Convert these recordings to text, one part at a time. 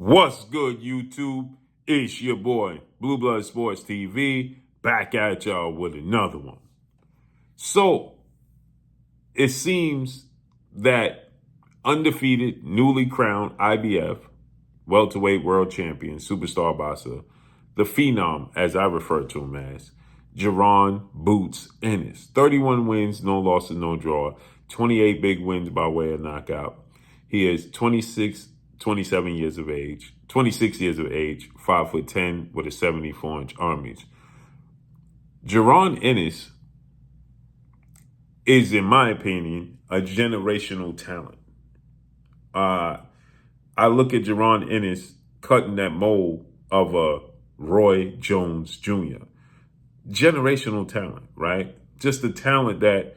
What's good, YouTube? It's your boy, Blue Blood Sports TV, back at y'all with another one. So, it seems that undefeated, newly crowned IBF welterweight world champion, superstar boxer, the Phenom, as I refer to him as, Jaron Boots Ennis. 31 wins, no losses, no draw. 28 big wins by way of knockout. He is 27 years of age, 26 years of age, 5'10" with a 74-inch arm reach. Jaron Ennis is, in my opinion, a generational talent. I look at Jaron Ennis cutting that mold of a Roy Jones Jr. Generational talent, right? Just a talent that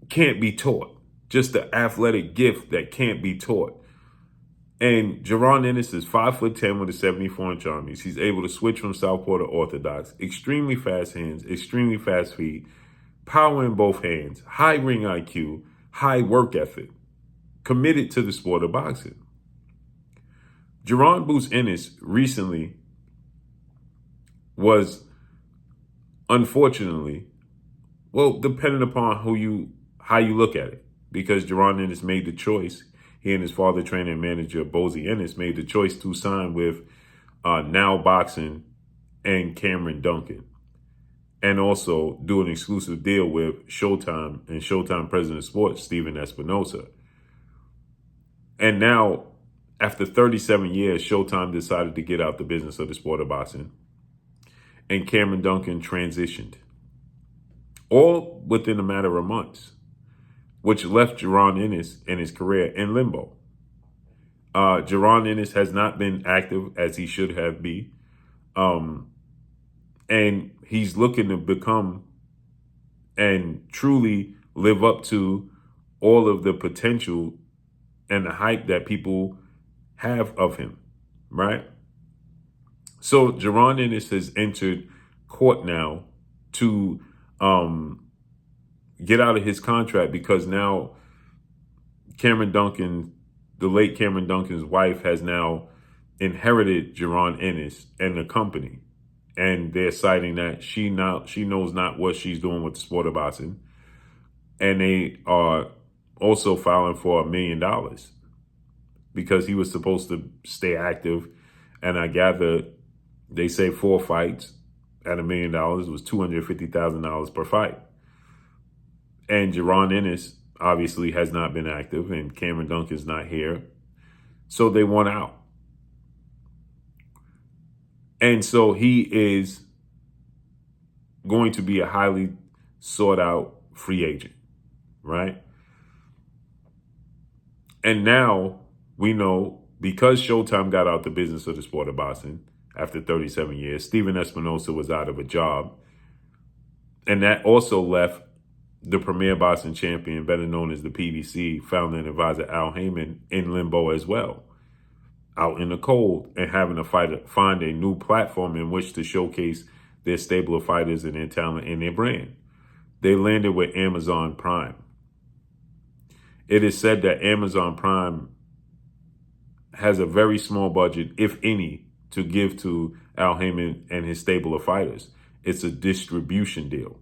can't be taught. Just the athletic gift that can't be taught. And Jaron Ennis is 5'10" with a 74-inch arm reach. He's able to switch from southpaw to orthodox. Extremely fast hands, extremely fast feet, power in both hands, high ring IQ, high work ethic, committed to the sport of boxing. Jaron Boots Ennis recently was, unfortunately, well, depending upon how you look at it, because Jaron Ennis made the choice. He and his father, trainer and manager, Bozy Ennis, made the choice to sign with Now Boxing and Cameron Duncan, and also do an exclusive deal with Showtime and Showtime President of Sports, Stephen Espinoza. And now, after 37 years, Showtime decided to get out the business of the sport of boxing, and Cameron Duncan transitioned, all within a matter of months, which left Jaron Ennis and his career in limbo. Jaron Ennis has not been active as he should have been. And he's looking to become and truly live up to all of the potential and the hype that people have of him, right? So Jaron Ennis has entered court now to get out of his contract, because now Cameron Duncan, the late Cameron Duncan's wife, has now inherited Jaron Ennis and the company. And they're citing that she knows not what she's doing with the sport of boxing. And they are also filing for $1 million because he was supposed to stay active. And I gather they say 4 fights at $1 million was $250,000 per fight. And Jaron Ennis obviously has not been active, and Cameron Duncan's not here. So they want out. And so he is going to be a highly sought out free agent, right? And now we know, because Showtime got out the business of the sport of boxing after 37 years, Stephen Espinoza was out of a job. And that also left the premier boxing champion, better known as the PBC, founder and advisor Al Haymon, in limbo as well, out in the cold, and having to find a new platform in which to showcase their stable of fighters and their talent and their brand. They landed with Amazon Prime. It is said that Amazon Prime has a very small budget, if any, to give to Al Haymon and his stable of fighters. It's a distribution deal.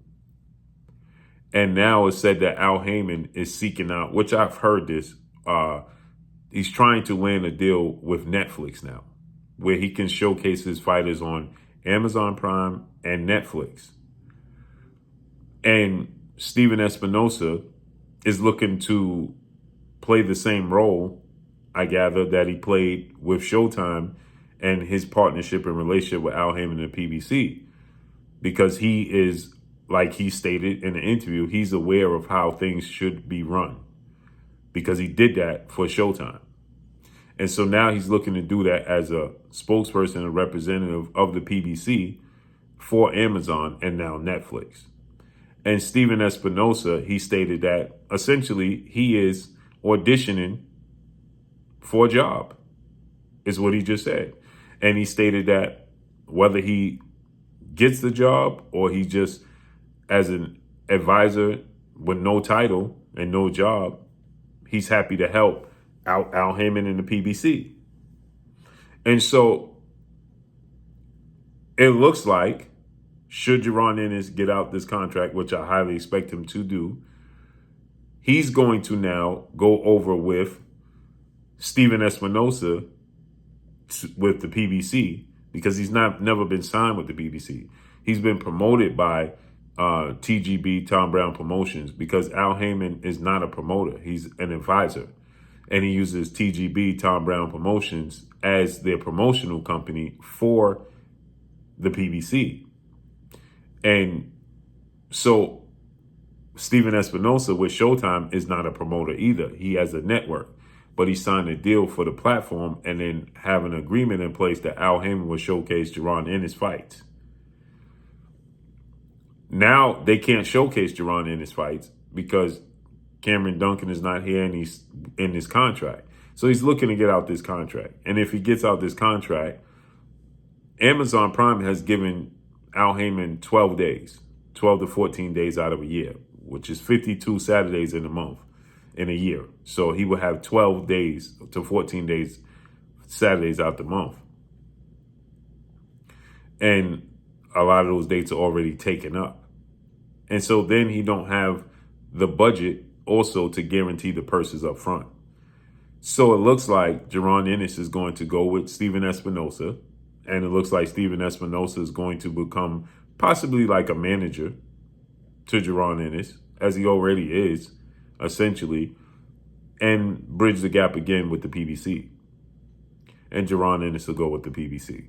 And now it's said that Al Haymon is seeking out, which I've heard this, he's trying to land a deal with Netflix now, where he can showcase his fighters on Amazon Prime and Netflix. And Stephen Espinoza is looking to play the same role, I gather, that he played with Showtime and his partnership and relationship with Al Haymon and PBC, because he is, like he stated in the interview, he's aware of how things should be run, because he did that for Showtime. And so now he's looking to do that as a spokesperson, a representative of the PBC for Amazon and now Netflix. And Stephen Espinoza, he stated that essentially he is auditioning for a job, is what he just said. And he stated that whether he gets the job or he just, as an advisor with no title and no job, he's happy to help Al Haymon and the PBC. And so it looks like, should Jaron Ennis get out this contract, which I highly expect him to do, he's going to now go over with Steven Espinoza with the PBC, because he's never been signed with the PBC. He's been promoted by TGB, Tom Brown Promotions, because Al Haymon is not a promoter. He's an advisor. And he uses TGB, Tom Brown Promotions, as their promotional company for the PBC. And so Steven Espinoza with Showtime is not a promoter either. He has a network, but he signed a deal for the platform and then have an agreement in place that Al Haymon will showcase Jaron in his fights. Now they can't showcase Jaron in his fights because Cameron Duncan is not here and he's in this contract. So he's looking to get out this contract. And if he gets out this contract, Amazon Prime has given Al Haymon 12 days, 12 to 14 days out of a year, which is 52 Saturdays in a month, in a year. So he will have 12 days to 14 days, Saturdays out the month. And a lot of those dates are already taken up. And so then he don't have the budget also to guarantee the purses up front. So it looks like Jaron Ennis is going to go with Steven Espinoza. And it looks like Steven Espinoza is going to become possibly like a manager to Jaron Ennis, as he already is, essentially, and bridge the gap again with the PBC. And Jaron Ennis will go with the PBC.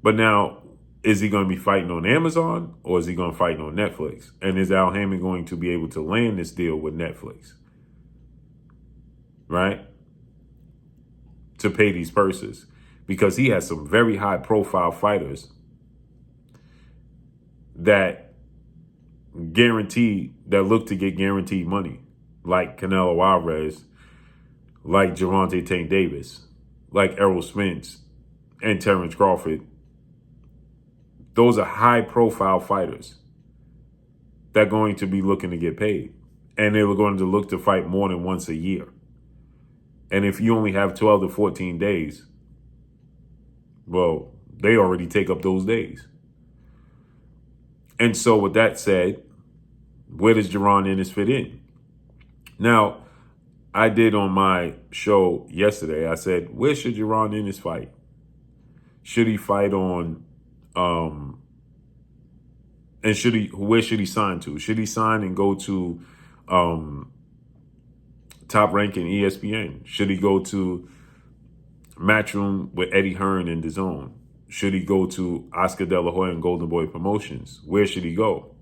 But now, is he going to be fighting on Amazon or is he going to fight on Netflix? And is Al Haymon going to be able to land this deal with Netflix? Right? To pay these purses. Because he has some very high profile fighters that look to get guaranteed money. Like Canelo Alvarez, like Gervonta Tank Davis, like Errol Spence and Terrence Crawford. Those are high profile fighters that are going to be looking to get paid. And they were going to look to fight more than once a year. And if you only have 12 to 14 days, well, they already take up those days. And so with that said, where does Jaron Ennis fit in? Now, I did on my show yesterday, I said, where should Jaron Ennis fight? Should he fight on, where should he sign to? Should he sign and go to Top Rank in ESPN? Should he go to Matchroom with Eddie Hearn and DAZN? Should he go to Oscar De La Hoya and Golden Boy Promotions? Where should he go?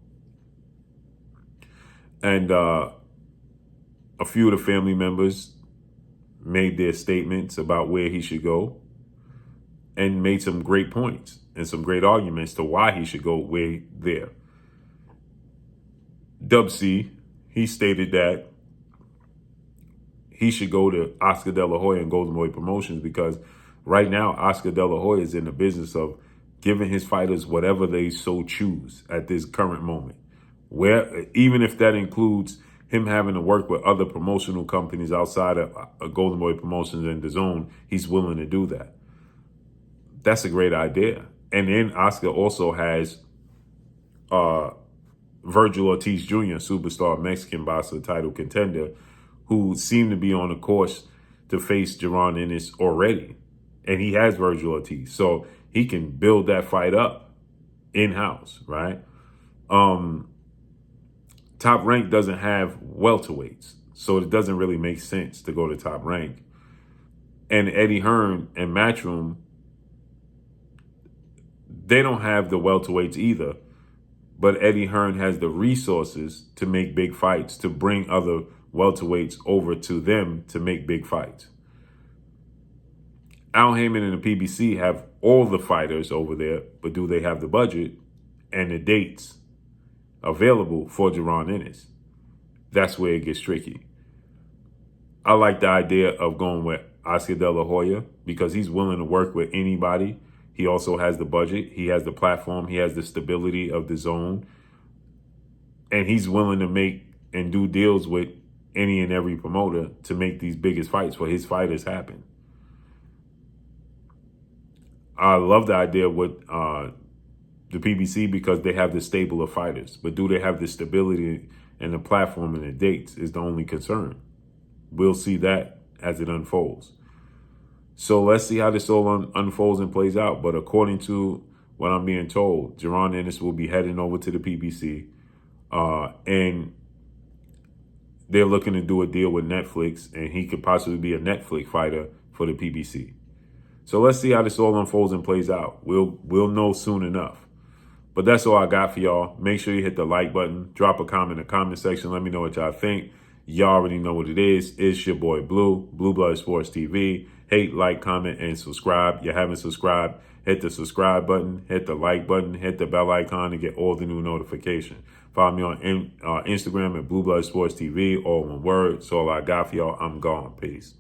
And a few of the family members made their statements about where he should go and made some great points and some great arguments to why he should go way there. Dub C, he stated that he should go to Oscar De La Hoya and Golden Boy Promotions because right now Oscar De La Hoya is in the business of giving his fighters whatever they so choose at this current moment. Where even if that includes him having to work with other promotional companies outside of Golden Boy Promotions and DAZN, he's willing to do that. That's a great idea. And then Oscar also has Virgil Ortiz Jr., superstar Mexican boxer, title contender, who seemed to be on a course to face Jaron Ennis already. And he has Virgil Ortiz. So he can build that fight up in-house, right? Top Rank doesn't have welterweights. So it doesn't really make sense to go to Top Rank. And Eddie Hearn and Matchroom, they don't have the welterweights either. But Eddie Hearn has the resources to make big fights, to bring other welterweights over to them to make big fights. Al Haymon and the PBC have all the fighters over there, but do they have the budget and the dates available for Jaron Ennis? That's where it gets tricky. I like the idea of going with Oscar De La Hoya because he's willing to work with anybody. He also has the budget. He has the platform. He has the stability of DAZN. And he's willing to make and do deals with any and every promoter to make these biggest fights for his fighters happen. I love the idea with the PBC because they have the stable of fighters. But do they have the stability and the platform and the dates is the only concern. We'll see that as it unfolds. So let's see how this all unfolds and plays out. But according to what I'm being told, Jaron Ennis will be heading over to the PBC. And they're looking to do a deal with Netflix, and he could possibly be a Netflix fighter for the PBC. So let's see how this all unfolds and plays out. We'll know soon enough. But that's all I got for y'all. Make sure you hit the like button. Drop a comment in the comment section. Let me know what y'all think. Y'all already know what it is. It's your boy Blue, Blue Blood Sports TV. Hate, like, comment, and subscribe. You haven't subscribed, hit the subscribe button, hit the like button, hit the bell icon to get all the new notifications. Follow me on Instagram at Blue Blood Sports TV, all one word. That's all I got for y'all. I'm gone. Peace.